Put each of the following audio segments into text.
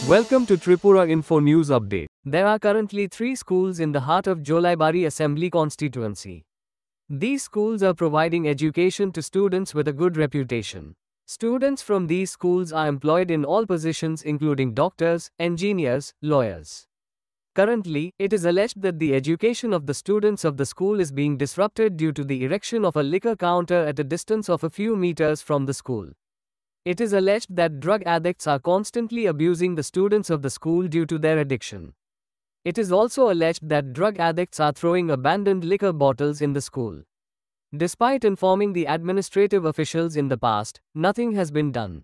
Welcome to Tripura Info News Update. There are currently 3 schools in the heart of Jolaibari Assembly constituency. These schools are providing education to students with a good reputation. Students from these schools are employed in all positions including doctors, engineers, lawyers. Currently, it is alleged that the education of the students of the school is being disrupted due to the erection of a liquor counter at a distance of a few meters from the school. It is alleged that drug addicts are constantly abusing the students of the school due to their addiction. It is also alleged that drug addicts are throwing abandoned liquor bottles in the school. Despite informing the administrative officials in the past, nothing has been done.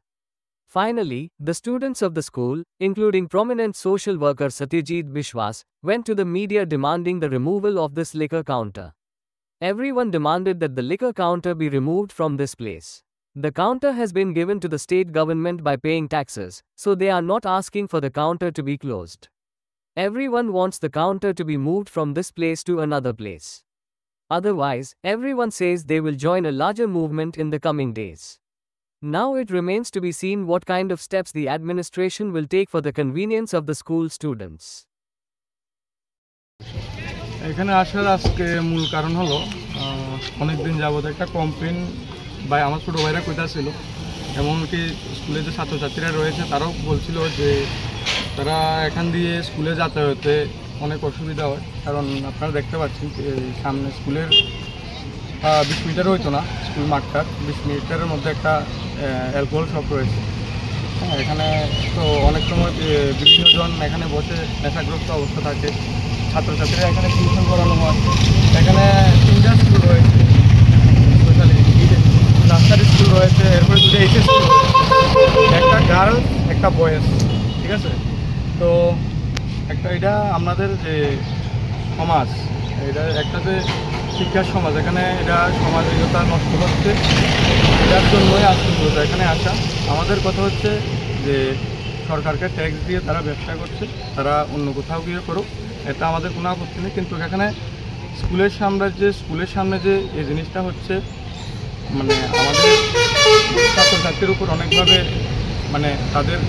Finally, the students of the school, including prominent social worker Satyajit Biswas, went to the media demanding the removal of this liquor counter. Everyone demanded that the liquor counter be removed from this place. The counter has been given to the state government by paying taxes, so they are not asking for the counter to be closed. Everyone wants the counter to be moved from this place to another place. Otherwise, everyone says they will join a larger movement in the coming days. Now it remains to be seen what kind of steps the administration will take for the convenience of the school students. এখানে আসার আজকে মূল কারণ হলো অনেক দিন যাবত একটা কমপ্লেইন বা আমার ছোটো ভাইরা কইতাছিল, এমনকি স্কুলে যে ছাত্রছাত্রীরা রয়েছে তারাও বলছিল যে তারা এখান দিয়ে স্কুলে যাতায়াতে অনেক অসুবিধা হয়। কারণ আপনারা দেখতে পাচ্ছেন সামনে স্কুলের 20 মিটার হইতো না, স্কুল মাঠটার 20 মিটারের মধ্যে একটা অ্যালকোহল শপ রয়েছে। হ্যাঁ, এখানে তো অনেক সময় বিভিন্ন জন এখানে বসে নেশাগ্রস্ত অবস্থা থাকে। ছাত্রছাত্রীরা এখানে টিউশন করানো হয়। এখানে 3টা স্কুল রয়েছে, স্পেশালি নার্সারি স্কুল রয়েছে, এরপরে 2টা এইচএস স্কুল, একটা গার্লস একটা বয়েজ, ঠিক আছে। তো এটা আমাদের যে সমাজ, এটা একটা যে শিক্ষার সমাজ, এখানে এটা সমাজবিকতা নষ্ট হচ্ছে, এটার জন্যই আজকে মূলত এখানে আসা। আমাদের কথা হচ্ছে যে সরকারকে ট্যাক্স দিয়ে তারা ব্যবসা করছে, তারা অন্য কোথাও গিয়ে করুক, এটা আমাদের কোনো আপত্তি নেই। কিন্তু এখানে স্কুলের সামনে যে এই জিনিসটা হচ্ছে, মানে আমাদের ছাত্রছাত্রীর উপর অনেকভাবে মানে তাদের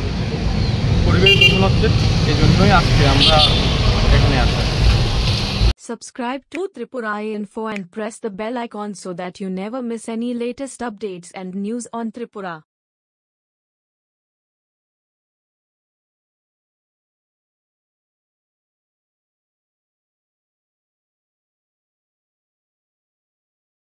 পরিবেশ দূষণ হচ্ছে, এই জন্যই আজকে আমরা এখানে আসা। Subscribe to Tripura Info and press the bell icon so that you never miss any latest updates and news on Tripura.